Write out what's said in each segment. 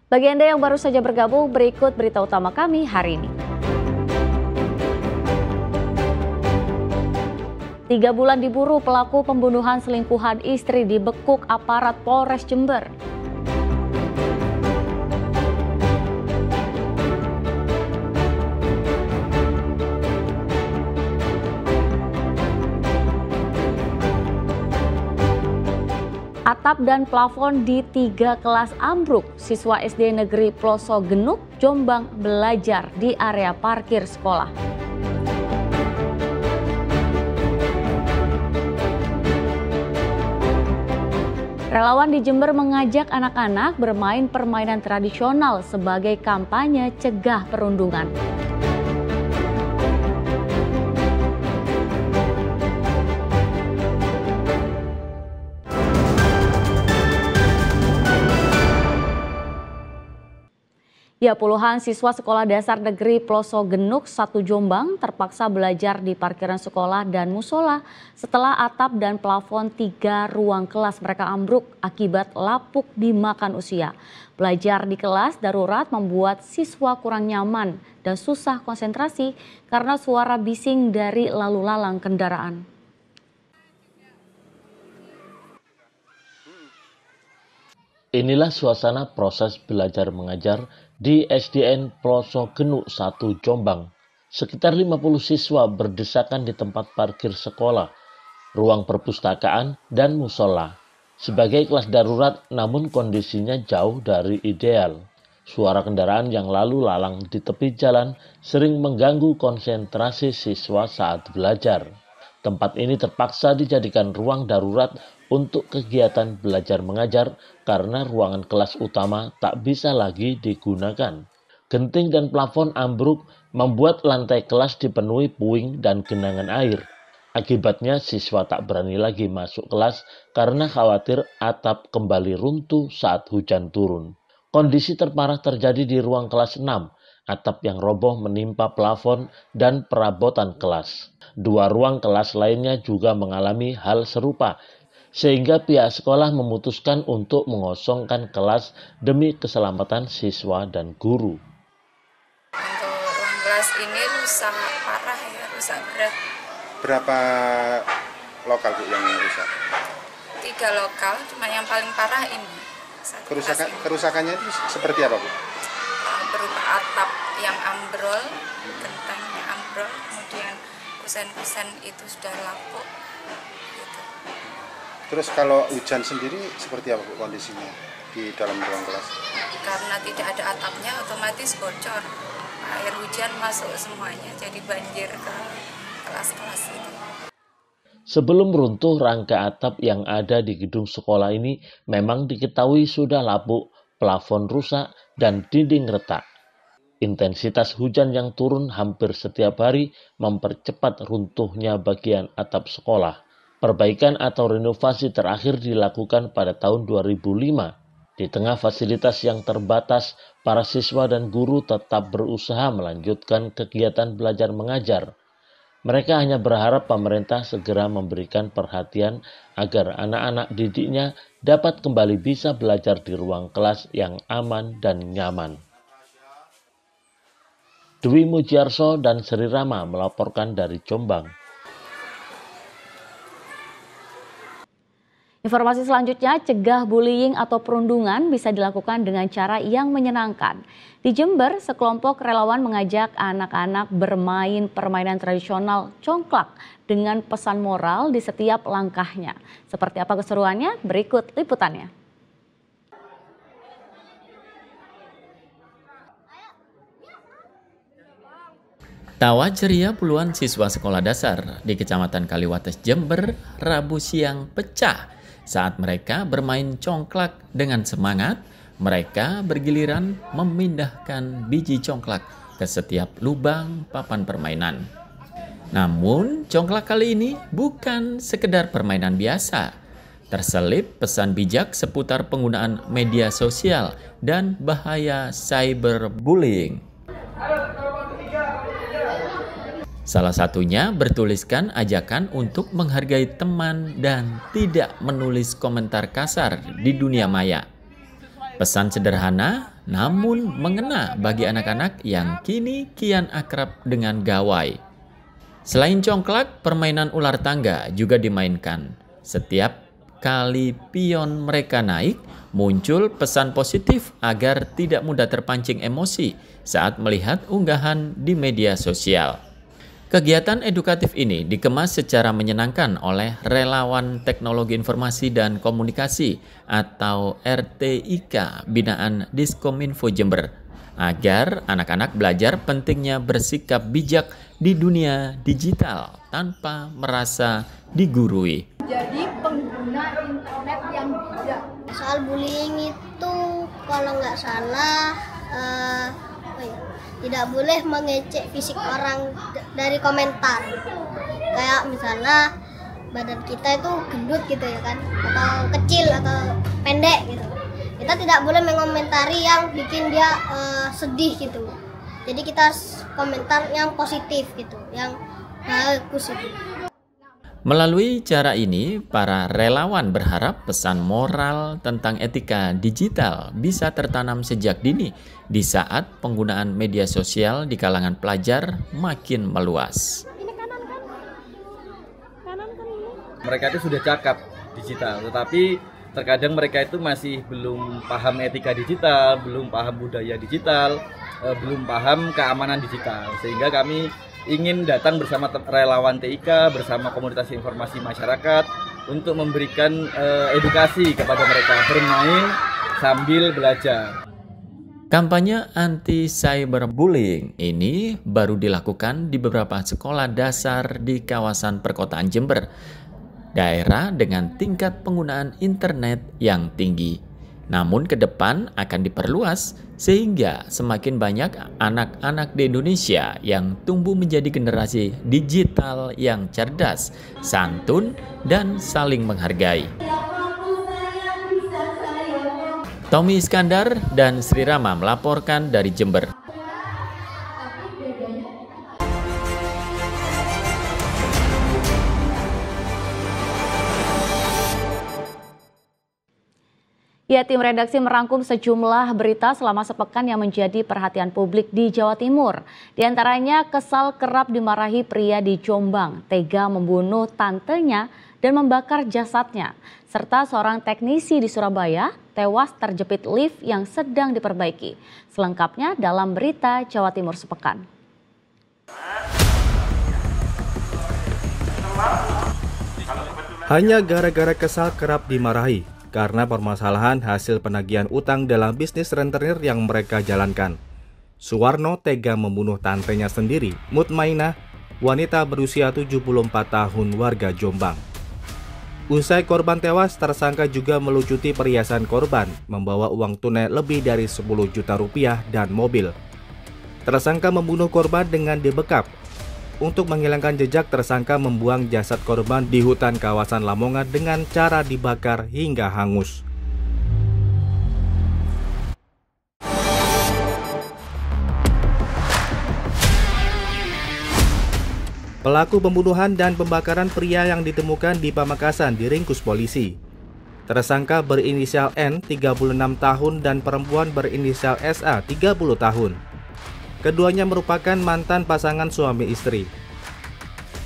Bagi Anda yang baru saja bergabung, berikut berita utama kami hari ini. 3 bulan diburu, pelaku pembunuhan selingkuhan istri dibekuk aparat Polres Jember. Atap dan plafon di 3 kelas ambruk, siswa SD Negeri Ploso Genuk, Jombang belajar di area parkir sekolah. Relawan di Jember mengajak anak-anak bermain permainan tradisional sebagai kampanye cegah perundungan. Ya, puluhan siswa sekolah dasar negeri Ploso Genuk 1 Jombang terpaksa belajar di parkiran sekolah dan musola setelah atap dan plafon 3 ruang kelas mereka ambruk akibat lapuk dimakan usia. Belajar di kelas darurat membuat siswa kurang nyaman dan susah konsentrasi karena suara bising dari lalu lalang kendaraan. Inilah suasana proses belajar mengajar di SDN Ploso Genuk 1 Jombang. Sekitar 50 siswa berdesakan di tempat parkir sekolah, ruang perpustakaan, dan musola. Sebagai kelas darurat, namun kondisinya jauh dari ideal. Suara kendaraan yang lalu lalang di tepi jalan sering mengganggu konsentrasi siswa saat belajar. Tempat ini terpaksa dijadikan ruang darurat untuk kegiatan belajar mengajar karena ruangan kelas utama tak bisa lagi digunakan. Genting dan plafon ambruk membuat lantai kelas dipenuhi puing dan genangan air. Akibatnya siswa tak berani lagi masuk kelas karena khawatir atap kembali runtuh saat hujan turun. Kondisi terparah terjadi di ruang kelas 6. Atap yang roboh menimpa plafon dan perabotan kelas. 2 ruang kelas lainnya juga mengalami hal serupa, sehingga pihak sekolah memutuskan untuk mengosongkan kelas demi keselamatan siswa dan guru. Untuk ruang kelas ini rusak parah ya, rusak berat. Berapa lokal Bu yang rusak? 3 lokal, cuma yang paling parah ini. Kerusakannya itu seperti apa Bu? Berupa atap yang ambrol, gentengnya ambrol, kemudian kusen-kusen itu sudah lapuk. Gitu. Terus kalau hujan sendiri seperti apa Bu kondisinya di dalam ruang kelas? Karena tidak ada atapnya otomatis bocor. Air hujan masuk semuanya jadi banjir ke kelas-kelas itu. Sebelum runtuh, rangka atap yang ada di gedung sekolah ini memang diketahui sudah lapuk, plafon rusak, dan dinding retak. Intensitas hujan yang turun hampir setiap hari mempercepat runtuhnya bagian atap sekolah. Perbaikan atau renovasi terakhir dilakukan pada tahun 2005. Di tengah fasilitas yang terbatas, para siswa dan guru tetap berusaha melanjutkan kegiatan belajar mengajar. Mereka hanya berharap pemerintah segera memberikan perhatian agar anak-anak didiknya dapat kembali bisa belajar di ruang kelas yang aman dan nyaman. Dwi Mujiarso dan Sri Rama melaporkan dari Jombang. Informasi selanjutnya, cegah bullying atau perundungan bisa dilakukan dengan cara yang menyenangkan. Di Jember, sekelompok relawan mengajak anak-anak bermain permainan tradisional congklak dengan pesan moral di setiap langkahnya. Seperti apa keseruannya? Berikut liputannya. Tawa ceria puluhan siswa sekolah dasar di Kecamatan Kaliwates, Jember, Rabu siang pecah saat mereka bermain congklak dengan semangat. Mereka bergiliran memindahkan biji congklak ke setiap lubang papan permainan. Namun, congklak kali ini bukan sekedar permainan biasa. Terselip pesan bijak seputar penggunaan media sosial dan bahaya cyberbullying. Salah satunya bertuliskan ajakan untuk menghargai teman dan tidak menulis komentar kasar di dunia maya. Pesan sederhana namun mengena bagi anak-anak yang kini kian akrab dengan gawai. Selain congklak, permainan ular tangga juga dimainkan. Setiap kali pion mereka naik, muncul pesan positif agar tidak mudah terpancing emosi saat melihat unggahan di media sosial. Kegiatan edukatif ini dikemas secara menyenangkan oleh Relawan Teknologi Informasi dan Komunikasi atau RTIK binaan Diskominfo Jember, agar anak-anak belajar pentingnya bersikap bijak di dunia digital tanpa merasa digurui. Jadi pengguna internet yang bijak. Soal bullying itu kalau nggak salah tidak boleh mengecek fisik orang dari komentar. Kayak misalnya badan kita itu gendut gitu ya kan, atau kecil atau pendek gitu. Kita tidak boleh mengomentari yang bikin dia sedih gitu. Jadi kita komentar yang positif gitu, yang bagus itu. Melalui cara ini, para relawan berharap pesan moral tentang etika digital bisa tertanam sejak dini di saat penggunaan media sosial di kalangan pelajar makin meluas. Mereka itu sudah cakap digital, tetapi terkadang mereka itu masih belum paham etika digital, belum paham budaya digital, belum paham keamanan digital. Sehingga kami ingin datang bersama relawan TIK, bersama komunitas informasi masyarakat untuk memberikan edukasi kepada mereka, bermain sambil belajar. Kampanye anti-cyberbullying ini baru dilakukan di beberapa sekolah dasar di kawasan perkotaan Jember, daerah dengan tingkat penggunaan internet yang tinggi. Namun ke depan akan diperluas sehingga semakin banyak anak-anak di Indonesia yang tumbuh menjadi generasi digital yang cerdas, santun, dan saling menghargai. Tommy Iskandar dan Sri Rama melaporkan dari Jember. Ya, tim redaksi merangkum sejumlah berita selama sepekan yang menjadi perhatian publik di Jawa Timur. Di antaranya, kesal kerap dimarahi pria di Jombang, tega membunuh tantenya dan membakar jasadnya. Serta seorang teknisi di Surabaya tewas terjepit lift yang sedang diperbaiki. Selengkapnya dalam berita Jawa Timur sepekan. Hanya gara-gara kesal kerap dimarahi karena permasalahan hasil penagihan utang dalam bisnis rentenir yang mereka jalankan. Suwarno tega membunuh tantenya sendiri, Mutmainah, wanita berusia 74 tahun warga Jombang. Usai korban tewas, tersangka juga melucuti perhiasan korban, membawa uang tunai lebih dari 10 juta rupiah dan mobil. Tersangka membunuh korban dengan dibekap. Untuk menghilangkan jejak, tersangka membuang jasad korban di hutan kawasan Lamongan dengan cara dibakar hingga hangus. Pelaku pembunuhan dan pembakaran pria yang ditemukan di Pamekasan diringkus polisi. Tersangka berinisial N, 36 tahun, dan perempuan berinisial SA, 30 tahun. Keduanya merupakan mantan pasangan suami istri.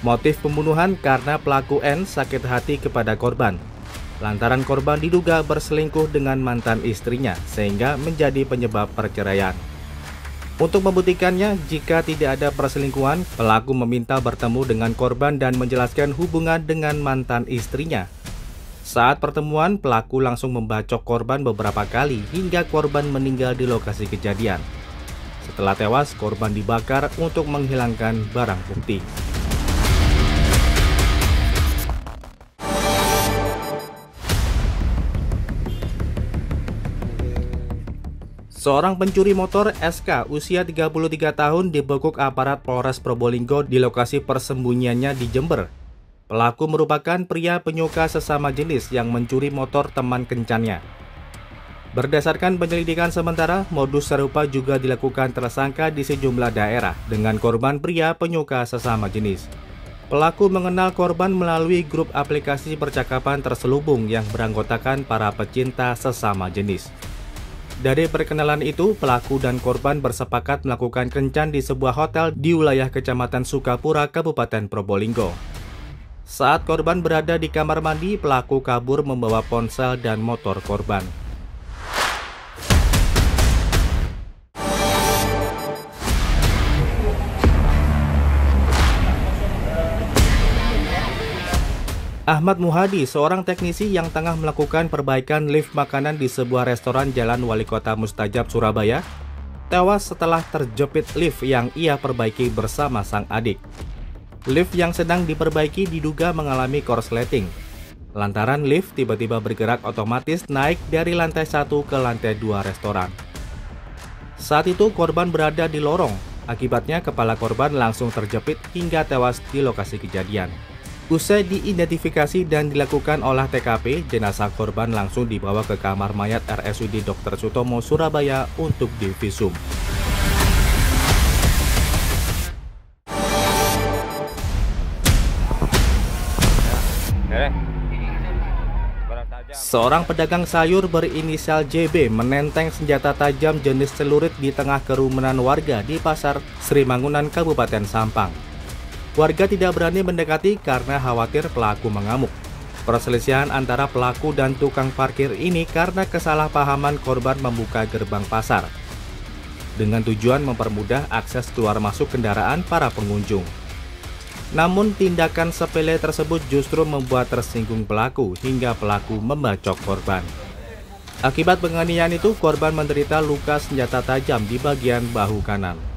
Motif pembunuhan karena pelaku N sakit hati kepada korban, lantaran korban diduga berselingkuh dengan mantan istrinya sehingga menjadi penyebab perceraian. Untuk membuktikannya, jika tidak ada perselingkuhan, pelaku meminta bertemu dengan korban dan menjelaskan hubungan dengan mantan istrinya. Saat pertemuan, pelaku langsung membacok korban beberapa kali hingga korban meninggal di lokasi kejadian. Setelah tewas, korban dibakar untuk menghilangkan barang bukti. Seorang pencuri motor SK usia 33 tahun dibekuk aparat Polres Probolinggo di lokasi persembunyiannya di Jember. Pelaku merupakan pria penyuka sesama jenis yang mencuri motor teman kencannya. Berdasarkan penyelidikan sementara, modus serupa juga dilakukan tersangka di sejumlah daerah dengan korban pria penyuka sesama jenis. Pelaku mengenal korban melalui grup aplikasi percakapan terselubung yang beranggotakan para pecinta sesama jenis. Dari perkenalan itu, pelaku dan korban bersepakat melakukan kencan di sebuah hotel di wilayah Kecamatan Sukapura, Kabupaten Probolinggo. Saat korban berada di kamar mandi, pelaku kabur membawa ponsel dan motor korban. Ahmad Muhadi, seorang teknisi yang tengah melakukan perbaikan lift makanan di sebuah restoran Jalan Wali Kota Mustajab, Surabaya, tewas setelah terjepit lift yang ia perbaiki bersama sang adik. Lift yang sedang diperbaiki diduga mengalami korsleting, lantaran lift tiba-tiba bergerak otomatis naik dari lantai 1 ke lantai 2 restoran. Saat itu korban berada di lorong, akibatnya kepala korban langsung terjepit hingga tewas di lokasi kejadian. Usai diidentifikasi dan dilakukan olah TKP, jenazah korban langsung dibawa ke kamar mayat RSUD Dr. Sutomo, Surabaya untuk divisum. Seorang pedagang sayur berinisial JB menenteng senjata tajam jenis celurit di tengah kerumunan warga di Pasar Sri Mangunan, Kabupaten Sampang. Warga tidak berani mendekati karena khawatir pelaku mengamuk. Perselisihan antara pelaku dan tukang parkir ini karena kesalahpahaman korban membuka gerbang pasar dengan tujuan mempermudah akses keluar masuk kendaraan para pengunjung. Namun tindakan sepele tersebut justru membuat tersinggung pelaku hingga pelaku membacok korban. Akibat penganiayaan itu, korban menderita luka senjata tajam di bagian bahu kanan.